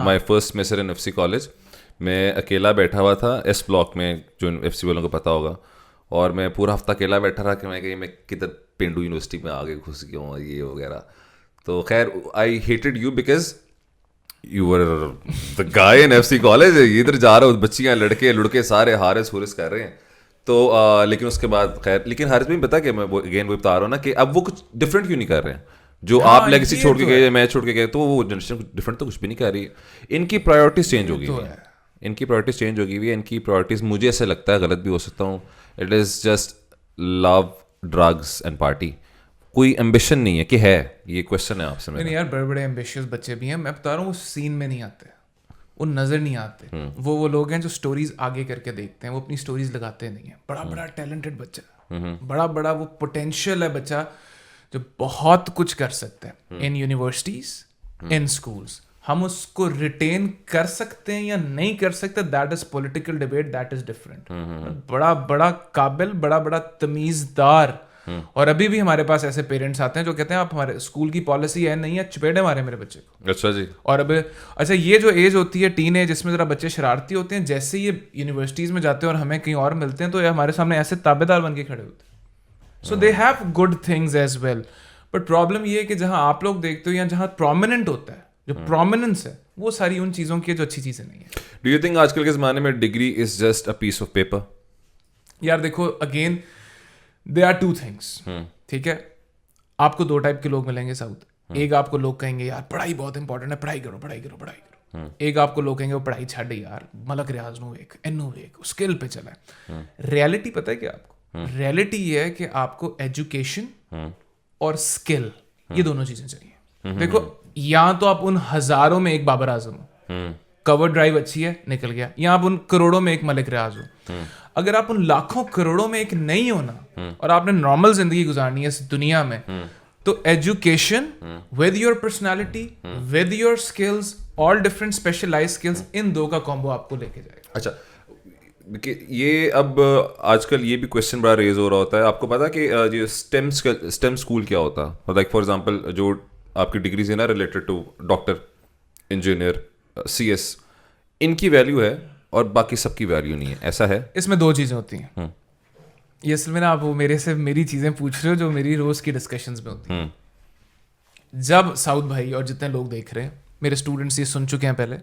my first semester in FC college. میں اکیلا بیٹھا ہوا تھا ایس بلاک میں, جو FC والوں کو پتا ہوگا, اور میں پورا ہفتہ اکیلا بیٹھا رہا کہ میں کہیں میں کدھر پینڈو یونیورسٹی میں آگے گھس گیا ہوں یہ وغیرہ. تو خیر I hated you because you were the guy in FC college. ادھر جا رہا ہوں, بچیاں لڑکے سارے حارث کر رہے ہیں. تو لیکن اس کے بعد خیر, لیکن حارث بھی پتا کہ میں اگین وہ بتا رہا ہوں نا کہ اب وہ کچھ ڈفرینٹ کیوں نہیں کر رہے ہیں. جو آپ لیگیسی چھوڑ کے گئے, میں چھوڑ کے گئے, تو وہ جنریشن ڈفرینٹ تو کچھ بھی نہیں کر رہی ہے. ان کی پرائیورٹیز چینج ہو گئی ہیں, ان کی پرائیورٹیز چینج ہو گئی ہوئی ہے. ان کی پرائیورٹیز مجھے ایسا لگتا ہے, غلط بھی ہو سکتا ہوں, it is just love, drugs and party. کوئی ایمبیشن نہیں ہے کہ ہے, یہ کوشچن ہے آپ سے. نہیں یار, بڑے بڑے ایمبیشیس بچے بھی ہیں, میں بتا رہا ہوں, وہ سین میں نہیں آتے, وہ نظر نہیں آتے. وہ لوگ ہیں جو سٹوریز آگے کر کے دیکھتے ہیں, وہ اپنی سٹوریز لگاتے نہیں ہیں. بڑا ٹیلنٹڈ بچہ, بڑا وہ پوٹینشیل ہے بچہ جو بہت کچھ کر سکتا ہے ان یونیورسٹیز, ان اسکولس. ہم اس کو ریٹین کر سکتے ہیں یا نہیں کر سکتے, that is political debate, that is different. بڑا قابل, بڑا تمیزدار. اور ابھی بھی ہمارے پاس ایسے پیرنٹس آتے ہیں جو کہتے ہیں آپ ہمارے اسکول کی پالیسی ہے نہیں ہے, چپیٹے مارے میرے بچے کو. اچھا جی. اور اب اچھا, یہ جو ایج ہوتی ہے ٹین ایج, جس میں ذرا بچے شرارتی ہوتے ہیں, جیسے یہ یونیورسٹیز میں جاتے ہیں اور ہمیں کہیں اور ملتے ہیں تو یہ ہمارے سامنے ایسے تابے دار بن کے کھڑے ہوتے ہیں. So they have good things as well, but problem یہ ہے کہ جہاں آپ لوگ دیکھتے ہو یا جہاں پرومیننٹ ہوتا ہے, جو پرومیننس ہے, وہ ساری ان چیزوں کی جو اچھی چیزیں نہیں ہیں. ڈو یو تھنک آج کل کے زمانے میں degree is just a piece of paper? یار دیکھو, again they are two things. ٹھیک ہے, آپ کو دو ٹائپ کے لوگ ملیں گے ساؤتھ. ایک آپ کو لوگ کہیں گے یار پڑھائی بہت امپورٹنٹ ہے, پڑھائی کرو. ایک آپ کو لوگ کہیں گے وہ پڑھائی چھڈ یار, ملک ریاض نو ایک اینو ایک اسکل پہ چلا ہے. ریئلٹی پتہ ہے کہ آپ کو, ریئلٹی یہ ہے کہ آپ کو ایجوکیشن اور اسکل, یہ دونوں چیزیں چاہیے. دیکھو, یا تو آپ ان ہزاروں میں ایک بابر اعظم ہو, کور ڈرائیو اچھی ہے نکل گیا, یا آپ ان کروڑوں میں ایک ملک ریاض ہو. اگر آپ ان لاکھوں کروڑوں میں ایک نہیں ہونا اور آپ نے نارمل زندگی گزارنی ہے اس دنیا میں, تو education with your personality, with your skills, all different specialize skills, ان دو کا کامبو آپ کو لے کے جائے گا. اچھا, یہ اب آج کل یہ بھی کوشچن بڑا ریز ہو رہا ہوتا ہے. آپ کو پتا کہ یہ اسٹیم اسکول کیا ہوتا ہے؟ لائک فار ایگزامپل جو آپ کی ڈگریز ہیں نا related to doctor, engineer, CS, ان کی ویلیو ہے اور باقی سب کی ویلیو نہیں ہے, ایسا ہے؟ اس میں دو چیزیں ہوتی ہیں. یہ اصل میں نا آپ میرے سے میری چیزیں پوچھ رہے ہو جو میری روز کی ڈسکشنز میں ہوتی ہیں. جب ساؤتھ بھائی اور جتنے لوگ دیکھ رہے ہیں, میرے اسٹوڈنٹس یہ سن چکے ہیں پہلے,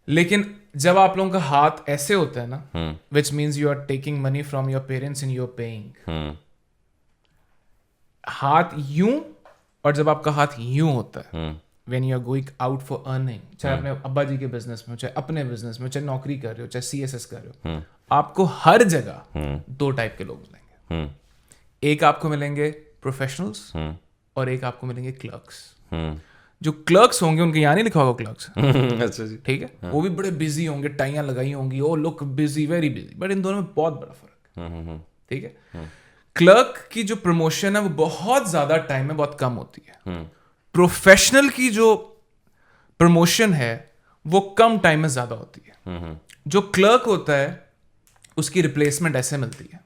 لیکن جب آپ لوگوں کا ہاتھ ایسے ہوتا ہے نا, which means you are taking money from your parents and you are paying, ہاتھ یوں, اور جب آپ کا ہاتھ یوں ہوتا ہے, when you are going out for earning, چاہے اپنے ابا جی کے بزنس میں ہو, چاہے اپنے بزنس میں ہو, چاہے نوکری کر رہے ہو, چاہے CSS کر رہے ہو, آپ کو ہر جگہ دو ٹائپ کے لوگ ملیں گے. ایک آپ کو ملیں گے پروفیشنلس, اور ایک آپ کو ملیں گے کلرکس. جو کلرکس ہوں گے ان کے یہاں نہیں لکھا ہوگا کلرکس, اچھا جی, ٹھیک ہے, وہ بھی بڑے بزی ہوں گے, ٹائیاں لگائی ہوں گی, oh look busy, very busy, but ان دونوں میں بہت بڑا فرق ہے. ٹھیک ہے, کلرک کی جو پروموشن ہے وہ بہت زیادہ ٹائم میں بہت کم ہوتی ہے. پروفیشنل کی جو پروموشن ہے وہ کم ٹائم میں زیادہ ہوتی ہے. جو کلرک ہوتا ہے اس کی ریپلیسمنٹ ایسے ملتی ہے,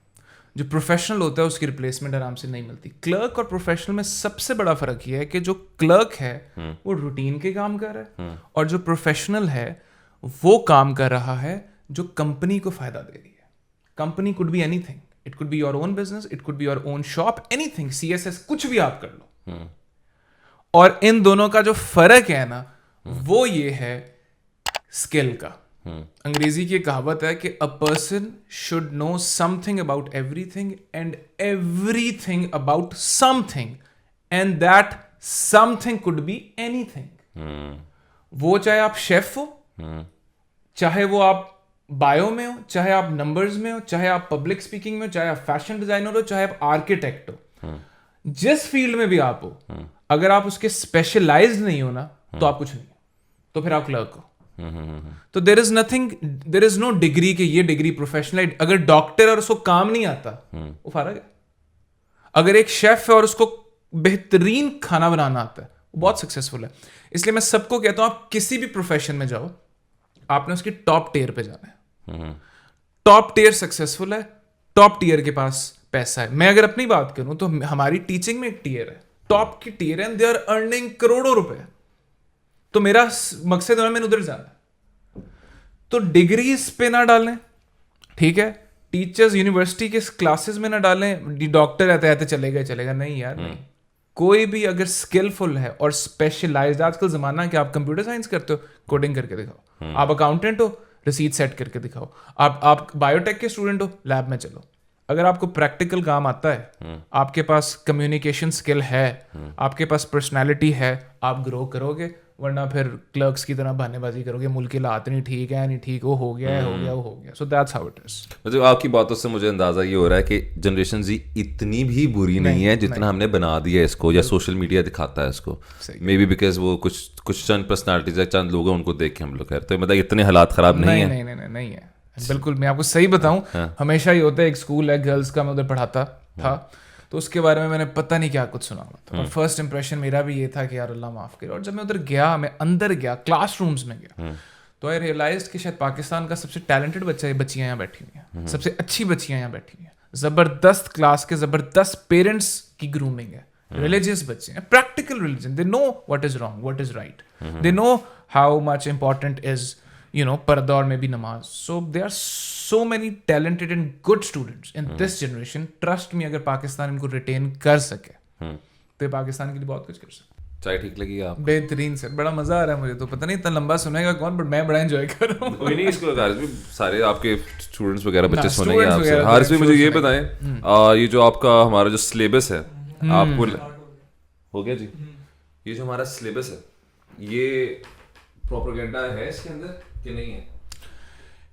جو پروفیشنل ہوتا ہے اس کی ریپلیسمنٹ آرام سے نہیں ملتی. کلرک اور پروفیشنل میں سب سے بڑا فرق یہ ہے کہ جو کلرک ہے وہ روٹین کے کام کر رہا ہے, اور جو پروفیشنل ہے وہ کام کر رہا ہے جو کمپنی کو فائدہ دے رہی ہے. Company could be anything, it could be your own business, it could be your own shop, anything, CSS, کچھ بھی آپ کر لو. اور ان دونوں کا جو فرق ہے نا وہ یہ ہے اسکل کا. انگریزی کی کہاوت ہے کہ a person should know something about everything and everything about something, and that something could be anything. وہ چاہے آپ شیف ہو, چاہے وہ آپ بایو میں ہو, چاہے آپ نمبرز میں ہو, چاہے آپ پبلک اسپیکنگ میں ہو, چاہے آپ فیشن ڈیزائنر ہو, چاہے آپ آرکیٹیکٹ ہو, جس فیلڈ میں بھی آپ ہو, اگر آپ اس کے اسپیشلائزڈ نہیں ہو نا تو آپ کچھ نہیں ہو, تو پھر آپ کلرک ہو. تو دیر is nothing, there is know degree کہ یہ ڈگری پروفیشنل. اگر ڈاکٹر اور اس کو کام نہیں آتا وہ فارغ ہے. اگر ایک شیف ہے اور اس کو بہترین کھانا بنانا آتا ہے بہت سکسیزفل ہے. اس لیے میں سب کو کہتا ہوں آپ کسی بھی پروفیشن میں جاؤ, آپ نے اس کی ٹاپ ٹیئر پہ جانا ہے. ٹاپ ٹیئر سکسیزفل ہے, ٹاپ ٹیئر کے پاس پیسہ ہے. میں اگر اپنی بات کروں تو ہماری ٹیچنگ میں ایک ٹیئر ہے, ٹاپ کی ٹیئر ہے, دے آر ارننگ کروڑوں روپے. تو میرا مقصد ہے میں ادھر جانا ہے. تو ڈگریز پہ نہ ڈالیں, ٹھیک ہے, ٹیچرز یونیورسٹی کے کلاسز میں نہ ڈالیں, ڈاکٹر رہتے رہتے چلے گا, نہیں یار نہیں. کوئی بھی اگر اسکلفل ہے اور اسپیشلائزڈ, آج کل زمانہ کہ آپ کمپیوٹر سائنس کرتے ہو, کوڈنگ کر کے دکھاؤ. آپ اکاؤنٹنٹ ہو, رسیٹ سیٹ کر کے دکھاؤ. آپ بایو ٹیک کے اسٹوڈنٹ ہو, لیب میں چلو. اگر آپ کو پریکٹیکل کام آتا ہے, آپ کے پاس کمیونیکیشن اسکل ہے, آپ کے پاس پرسنالٹی ہے, آپ گرو کرو گے. ورنہ پھر کلرکس کی طرح بہانے بازی کرو گے, ملک کی لات نہیں ٹھیک ہے, نہیں ٹھیک, وہ ہو گیا. So that's how it is. مطلب آپ کی باتوں سے مجھے اندازہ یہ ہو رہا ہے کہ جنریشن زی اتنی بھی بری نہیں ہے جتنا ہم نے بنا دیا ہے اس کو, یا سوشل میڈیا دکھاتا ہے اس کو. مے بی بیکاز وہ کچھ چند پرسنالٹیز ہے, چند لوگ ہیں, ان کو دیکھ کے ہم لوگ کہتے ہیں. مطلب اتنے حالات خراب نہیں ہیں. نہیں ہے بالکل. میں آپ کو صحیح بتاؤں, ہمیشہ ہی ہوتا ہے, ایک اسکول ہے گرلس کا, میں ادھر پڑھاتا تھا, تو اس کے بارے میں نے پتہ نہیں کیا کچھ سنا ہوا تھا. اور فرسٹ امپریشن میرا بھی یہ تھا کہ یار اللہ معاف کرے. اور جب میں ادھر گیا, میں اندر گیا, کلاس رومز میں گیا, تو آئی ریئلائزڈ کہ شاید پاکستان کا سب سے ٹیلنٹڈ بچیاں یہاں بیٹھی ہوئی ہیں, سب سے اچھی بچیاں یہاں بیٹھی ہوئی ہیں, زبردست کلاس کے زبردست پیرنٹس کی گرومنگ ہے, ریلیجیس بچے ہیں, practical religion, they know what is wrong, what is right, they know how much important is پردہ اور میں بھی نماز. So they are so many talented and good students in this generation. Trust me, اگر پاکستان ان کو ریٹین کر سکے تو یہ پاکستان کے لیے بہت کچھ کر سکے. چائے ٹھیک لگی آپ؟ بہترین سے, بڑا مزہ آ رہا ہے مجھے. تو پتہ نہیں اتنا لمبا سنے گا کون, بٹ میں بڑا انجوائے کر رہا ہوں. کوئی نہیں, اس کو سارے آپ کے اسٹوڈنٹس وغیرہ بچے سنیں گے آپ سے. حارث بھی مجھے یہ بتائیں, یہ جو آپ کا ہمارا جو سلیبس ہے, آپ کو ہو گیا جی, یہ جو ہمارا سلیبس ہے یہ پروپیگنڈا ہے اس کے اندر کہ نہیں ہے؟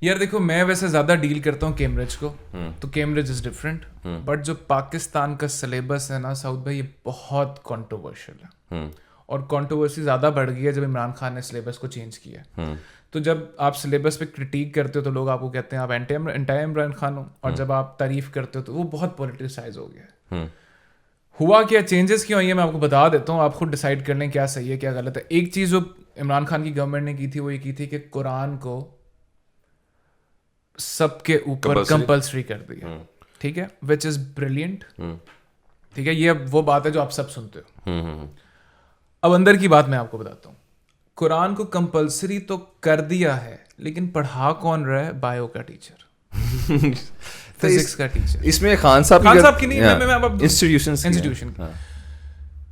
یار دیکھو, میں ویسے زیادہ ڈیل کرتا ہوں کیمبرج کو, تو کیمبرج از ڈفرینٹ, بٹ جو پاکستان کا سلیبس ہے نا سعود بھائی, یہ بہت کانٹروورشل ہے. اور کانٹروورسی زیادہ بڑھ گئی ہے جب عمران خان نے سلیبس کو چینج کیا. تو جب آپ سلیبس پہ کرٹیک کرتے ہو تو لوگ آپ کو کہتے ہیں آپ اینٹی عمران خان ہو, اور جب آپ تعریف کرتے ہو تو وہ بہت پولیٹیسائز ہو گیا. ہوا کیا, چینجز کیوں ہوئی ہیں, میں آپ کو بتا دیتا ہوں, آپ خود ڈیسائڈ کر لیں کیا صحیح ہے کیا غلط ہے. ایک چیز جو عمران خان کی گورنمنٹ نے کی تھی وہ یہ کی تھی کہ قرآن کو سب کے اوپر کمپلسری کر دیا, ٹھیک ہے, وچ از بریلینٹ, ٹھیک ہے. یہ وہ بات ہے جو آپ سب سنتے ہو. اب اندر کی بات میں آپ کو بتاتا ہوں, قرآن کو کمپلسری تو کر دیا ہے, لیکن پڑھا کون رہا ہے؟ بایو کا ٹیچر, فزکس کا ٹیچر. اس میں خان صاحب کی نہیں, انسٹیٹیوشن کی.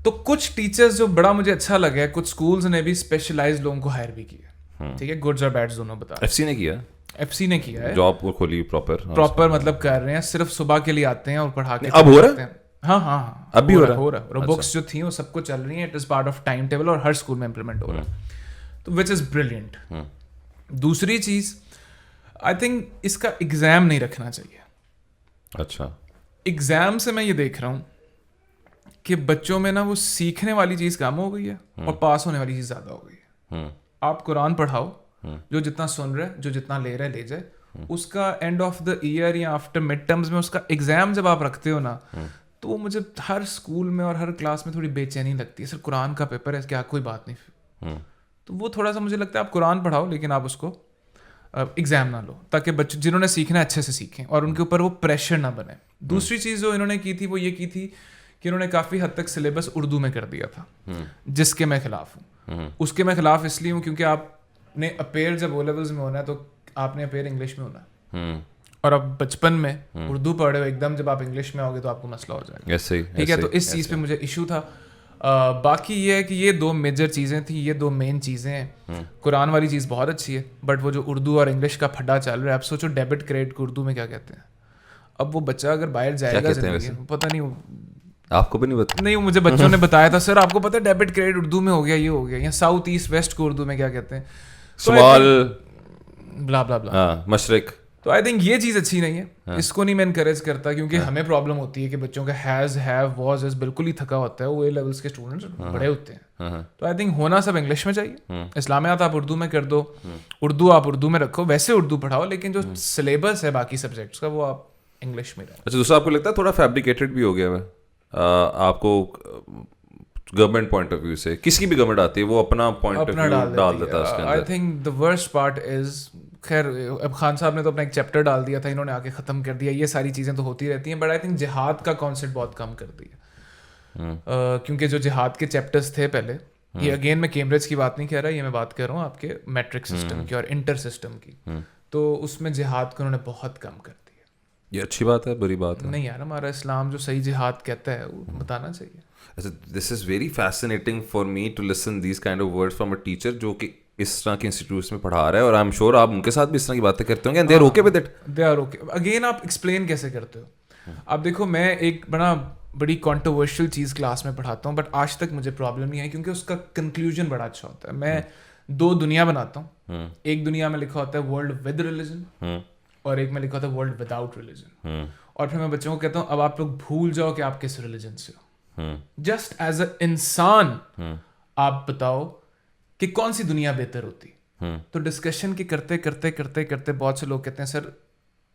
تو کچھ ٹیچرز جو بڑا مجھے اچھا لگا ہے, کچھ اسکولز نے بھی اسپیشلائز لوگوں کو ہائر بھی کیا, ٹھیک ہے, گڈز اور بیڈز دونوں بتا. ایف سی نے کیا, ایف سی نے کیا ہے, جاب کو کھولی پراپر مطلب کر رہے ہیں, صرف صبح کے لیے آتے ہیں اور پڑھا کے. اب ہو رہا ہے؟ ہاں اب بھی ہو رہا ہے. اور بکس جو تھیں وہ سب کو چل رہی ہیں, it is part of time table, اور ہر اسکول میں امپلیمنٹ ہو رہا ہے, تو وچ از بریلینٹ. دوسری چیز, آئی تھنک اس کا ایگزام نہیں رکھنا چاہیے. اچھا, ایگزام سے میں یہ دیکھ رہا ہوں کہ بچوں میں نا وہ سیکھنے والی چیز کم ہو گئی ہے اور پاس ہونے والی چیز زیادہ ہو گئی ہے. آپ قرآن پڑھاؤ, جو جتنا سن رہے, جو جتنا لے رہے لے جائے, اس کا اینڈ آف دا ایئر یا آفٹر مڈ ٹرمز میں اس کا ایگزام جب آپ رکھتے ہو نا, تو وہ مجھے ہر اسکول میں اور ہر کلاس میں تھوڑی بے چینی لگتی ہے. سر قرآن کا پیپر ہے, کیا کوئی بات نہیں. تو وہ تھوڑا سا مجھے لگتا ہے آپ قرآن پڑھاؤ, لیکن آپ اس کو ایگزام نہ لو, تاکہ بچے جنہوں نے سیکھنا ہے اچھے سے سیکھیں اور ان کے اوپر وہ پریشر نہ بنے. دوسری چیز جو انہوں نے کی تھی وہ یہ کی تھی کہ انہوں نے کافی حد تک سلیبس اردو میں کر دیا تھا, جس کے میں خلاف ہوں. اس کے میں خلاف اس لیے ہوں کیونکہ آپ نے اپیئر جب او لیولز میں ہونا ہے تو آپ نے اپیئر انگلش میں ہونا ہے, اور اب بچپن میں اردو پڑھے ہو, ایک دم جب آپ انگلش میں آؤ گے تو آپ کو مسئلہ ہو جائے گا, ٹھیک ہے. تو اس چیز پہ مجھے ایشو تھا. باقی یہ ہے کہ یہ دو میجر چیزیں تھیں, یہ دو مین چیزیں ہیں. قرآن والی چیز بہت اچھی ہے, بٹ وہ جو اردو اور انگلش کا پھڈا چل رہا ہے, آپ سوچو ڈیبٹ کریڈٹ کو اردو میں کیا کہتے ہیں. اب وہ بچہ اگر باہر جائے گا, پتہ نہیں, آپ کو بھی نہیں پتا؟ نہیں, مجھے بچوں نے بتایا تھا, سر آپ کو پتا ہے ڈیبٹ کریڈٹ اردو میں ہو گیا, یہ ہو گیا, یا ساؤتھ ایسٹ ویسٹ کو اردو میں کیا کہتے ہیں, شمال بلا بلا بلا, مشرق. تو آئی تھنک یہ چیز اچھی نہیں ہے, اس کو نہیں میں انکریج کرتا, کیونکہ ہمیں پرابلم ہوتی ہے کہ بچوں کا ہیز ہیو واز از بالکل ہی تھکا ہوتا ہے, وہ اے لیولس کے اسٹوڈنٹس بڑے ہوتے ہیں. تو آئی تھنک ہونا سب انگلش میں چاہیے, اسلامیات آپ اردو میں کر دو, اردو آپ اردو میں رکھو, ویسے اردو پڑھاؤ, لیکن جو سلیبس ہے باقی سبجیکٹس کا وہ آپ انگلش میں رہے. اچھا, دوسرا آپ کو لگتا ہے تھوڑا فیبریکیٹڈ بھی ہو گیا ہے, آپ کو گورنمنٹ پوائنٹ آف ویو سے کسی کی بھی گورنمنٹ آتی ہے وہ اپنا پوائنٹ آف ویو ڈال دیتا ہے اس کے اندر. I think the worst part is, خیر اب خان صاحب نے تو اپنا ایک چیپٹر ڈال دیا تھا, انہوں نے آ کے ختم کر دیا, یہ ساری چیزیں تو ہوتی رہتی ہیں, بٹ آئی تھنک جہاد کا کانسیپٹ بہت کم کر دیا, کیونکہ جو جہاد کے چیپٹرز تھے پہلے, یہ اگین میں کیمبرج کی بات نہیں کہہ رہا, یہ میں بات کر رہا ہوں آپ کے میٹرک سسٹم کی اور انٹر سسٹم کی, تو اس میں جہاد کو انہوں نے بہت کم کر دیا. یہ اچھی بات ہے بری بات ہے نہیں یار, ہمارا اسلام جو صحیح جہاد کہتا ہے وہ بتانا چاہیے. This is very fascinating for me to listen these kind of words from a teacher جو کہ اس طرح کے انسٹیٹیوٹس میں پڑھا رہا ہے, اور آئی ایم شیور آپ ان کے ساتھ بھی اس طرح کی باتیں کرتے ہوں گے. They are okay with it. They are okay. Again آپ ایکسپلین کیسے کرتے ہو؟ اب دیکھو میں ایک بڑی کانٹروورشل چیز کلاس میں پڑھاتا ہوں, بٹ آج تک مجھے پرابلم نہیں ہے کیونکہ اس کا کنکلوژن بڑا اچھا ہوتا ہے. میں 2 دنیا بناتا ہوں, ایک دنیا میں لکھا ہوتا ہے ورلڈ ود ریلیجن, اور ایک میں لکھا ہوتا ہے ورلڈ وداؤٹ ریلیجن, اور پھر میں بچوں کو کہتا ہوں اب آپ لوگ بھول جاؤ کہ آپ کس ریلیجن سے ہو, جسٹ ایز اے انسان آپ بتاؤ کہ کون سی دنیا بہتر ہوتی. تو ڈسکشن کی کرتے کرتے کرتے کرتے بہت سے لوگ کہتے ہیں سر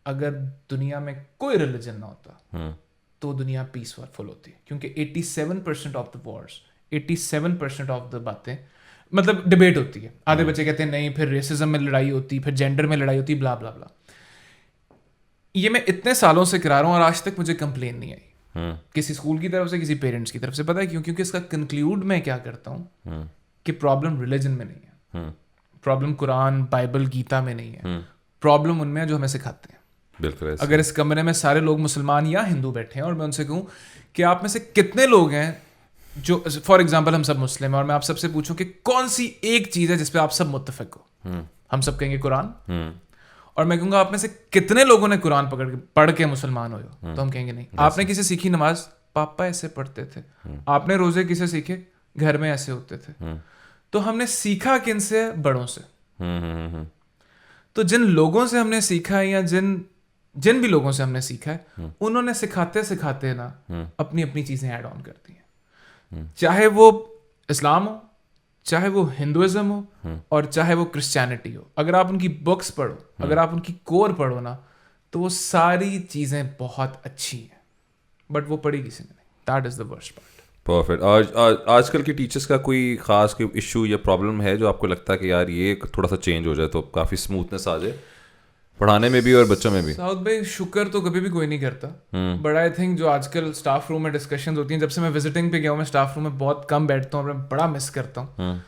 اگر دنیا میں کوئی ریلیجن نہ ہوتا تو دنیا پیسفل ہوتی, کیونکہ 87% of the wars, 87% of the باتیں مطلب ڈبیٹ ہوتی ہے. آدھے بچے کہتے ہیں نہیں پھر ریسزم میں لڑائی ہوتی, پھر جینڈر میں لڑائی ہوتی, بلا بلا بلا. یہ میں اتنے سالوں سے کرا رہا ہوں اور آج تک مجھے کمپلین نہیں آئی کسی اسکول کی طرف سے, کسی پیرنٹس کی طرف سے. پتہ ہے کیوں؟ کیونکہ اس کا کنکلیوڈ میں کیا کرتا ہوں کہ پرابلم ریلیجن میں نہیں ہے, پرابلم قرآن بائبل گیتا میں نہیں ہے, پرابلم ان میں ہے جو ہمیں سکھاتے ہیں. بالکل. اگر اس کمرے میں سارے لوگ مسلمان یا ہندو بیٹھے ہیں اور میں ان سے کہوں کہ آپ میں سے کتنے لوگ ہیں جو فار ایگزامپل ہم سب مسلم ہیں, اور میں آپ سب سے پوچھوں کہ کون سی ایک چیز ہے جس پہ آپ سب متفق ہو, ہم سب کہیں گے قرآن. اور میں کہوں گا آپ میں سے کتنے لوگوں نے قرآن پڑھ کے مسلمان ہوئے ہو, تو ہم کہیں گے نہیں. آپ نے کسی سیکھی نماز, پاپا ایسے پڑھتے تھے. آپ نے روزے کسے سیکھے, گھر میں ایسے ہوتے تھے. تو ہم نے سیکھا کن سے؟ بڑوں سے. تو جن لوگوں سے ہم نے سیکھا ہے یا جن بھی لوگوں سے ہم نے سیکھا ہے, انہوں نے سکھاتے سکھاتے نا اپنی اپنی چیزیں ایڈ آن کرتی ہیں, چاہے وہ اسلام ہو, چاہے وہ ہندوازم ہو, اور چاہے وہ کرسچینٹی ہو. اگر آپ ان کی بکس پڑھو, اگر آپ ان کی کور پڑھو نا, تو وہ ساری چیزیں بہت اچھی ہیں, بٹ وہ پڑھی کسی نے نہیں. That is the worst part. Perfect. آج کل کی ٹیچرس کا کوئی خاص کوئی ایشو یا پرابلم ہے جو آپ کو لگتا ہے کہ یار یہ تھوڑا سا چینج ہو جائے تو کافی اسموتھنس آ جائے پڑھانے میں بھی اور بچوں میں بھی؟ ساؤتھ بھائی شکر تو کبھی بھی کوئی نہیں کرتا, بٹ آئی تھنک جو آج کل اسٹاف روم میں ڈسکشنز ہوتی ہیں, جب سے میں وزٹنگ پہ گیا ہوں میں اسٹاف روم میں بہت کم بیٹھتا ہوں اور میں بڑا مس کرتا ہوں.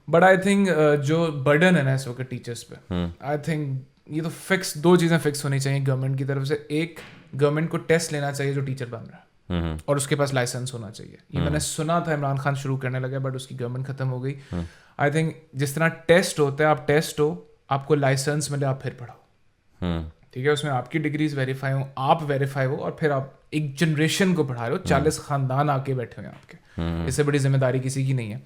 بٹ آئی تھنک جو برڈن ہے نا اس وقت ٹیچرس پہ, آئی تھنک یہ تو فکس 2 چیزیں فکس ہونی چاہیے گورنمنٹ کی طرف سے. ایک, گورنمنٹ کو ٹیسٹ لینا چاہیے جو ٹیچر بن رہا ہے, اور اس کے پاس لائسنس ہونا چاہیے. یہ میں نے سنا تھا عمران خان شروع کرنے لگا, بٹ اس کی گورنمنٹ ختم ہو گئی. آئی تھنک جس طرح ٹیسٹ ہوتا ہے, آپ ٹیسٹ ہو, آپ کو لائسنس ملے, آپ پھر پڑھاؤ, ٹھیک ہے, اس میں آپ کی ڈگریز ویریفائی ہوں, آپ ویریفائی ہو, اور پھر آپ ایک جنریشن کو پڑھا رہے ہو. 40 خاندان آ کے بیٹھے ہوئے ہیں آپ کے, اس سے بڑی ذمہ داری کسی کی نہیں ہے.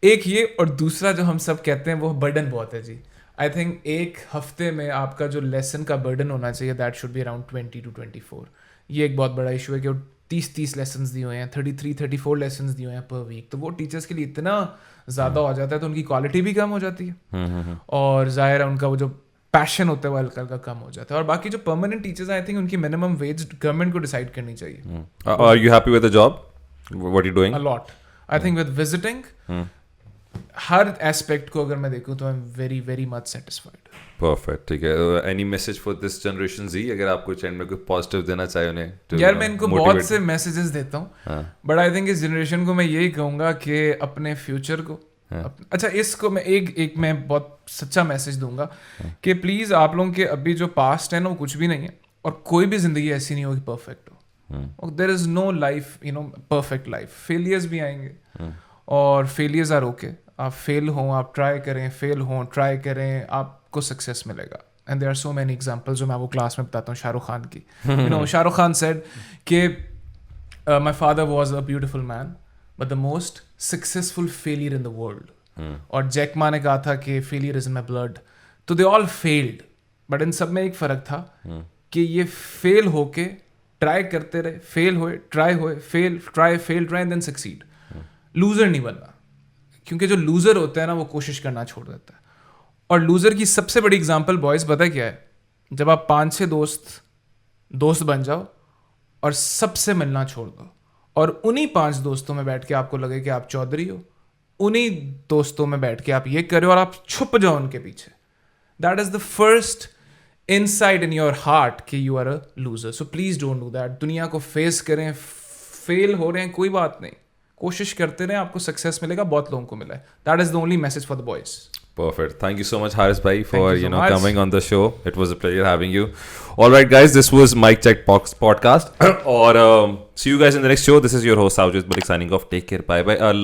ایک یہ, اور دوسرا جو ہم سب کہتے ہیں وہ برڈن بہت ہے جی. آئی تھنک ایک ہفتے میں آپ کا جو لیسن کا برڈن ہونا چاہیے that should be around 20 to 24. یہ ایک بہت بڑا ایشو ہے کہ 30 لیسنس دیے ہوئے ہیں, 33-34 لیسنس دیے ہوئے ہیں پر ویک. تو وہ ٹیچرس کے لیے اتنا زیادہ ہو جاتا ہے تو ان کی کوالٹی بھی کم ہو جاتی ہے, اور ظاہر ہے ان کا وہ جو پیشن ہوتا ہے وہ ہلکا ہلکا کم ہو جاتا ہے. اور باقی جو پرماننٹ ٹیچرز ہیں, آئی تھنک ان کی منیمم ویج گورنمنٹ کو ڈیسائڈ کرنی چاہیے. Are you happy with the job? What are you doing? A lot. I think with visiting, Hare aspect کو اگر میں دیکھوں تو I'm very very much satisfied. Perfect. ٹھیک ہے. Any message for this generation Z, اگر آپ کچھ اینڈ میں کوئی پازیٹیو دینا چاہے انہیں؟ یار میں ان کو بہت سے میسیجز دیتا ہوں, بٹ آئی تھنک اس جنریشن کو میں یہی کہوں گا کہ اپنے فیوچر کو, اچھا اس کو میں ایک میں بہت سچا میسج دوں گا کہ پلیز آپ لوگوں کے ابھی جو پاسٹ ہے نا وہ کچھ بھی نہیں ہے, اور کوئی بھی زندگی ایسی نہیں ہوگی پرفیکٹ ہو. دیر از نو لائف پرفیکٹ لائف. فیلئرز بھی آئیں گے, اور فیلئرز آر اوکے. آپ فیل ہوں, آپ ٹرائی کریں, فیل ہوں, ٹرائی کریں, آپ کو سکسیس ملے گا. And there are so many example جو میں وہ کلاس میں بتاتا ہوں. شاہ رخ خان کی, شاہ رخ خان سیڈ کہ my father was a beautiful man but the most successful failure in the world. اور جیک ما نے کہا تھا کہ failure is in my blood. تو دے آل فیلڈ, بٹ ان سب میں ایک فرق تھا کہ یہ فیل ہو کے ٹرائی کرتے رہے, فیل ہوئے, ٹرائی ہوئے, فیل, ٹرائی, فیل, ٹرائی, دین سکسیڈ. لوزر نہیں بننا, کیونکہ جو لوزر ہوتا ہے نا وہ کوشش کرنا چھوڑ دیتا ہے. اور لوزر کی سب سے بڑی اگزامپل بوائز پتہ کیا ہے؟ جب آپ 5-6 دوست بن جاؤ اور سب سے ملنا چھوڑ دو, اور انہیں 5 دوستوں میں بیٹھ کے آپ کو لگے کہ آپ چودھری ہو, انہیں دوستوں میں بیٹھ کے آپ یہ کرے اور آپ چھپ جاؤ ان کے پیچھے. That is the first insight in your heart that you are a loser. So please don't do that. دنیا کو فیس کریں, فیل ہو رہے ہیں کوئی بات نہیں, کوشش کرتے رہیں, آپ کو سکسیس ملے گا, بہت لوگوں کو ملا ہے. That is the only message for the boys. Perfect. Thank you so much, Haris bhai, for coming on the show. It was a pleasure having you. All right, guys, this was Mic Check podcast. Or see you guys in the next show. This is your host Saujit Malik signing off. Take care. Bye bye.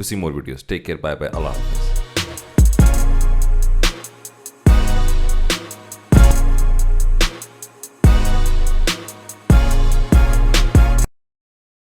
to see more videos. Take care. Bye bye. Allah Hafiz.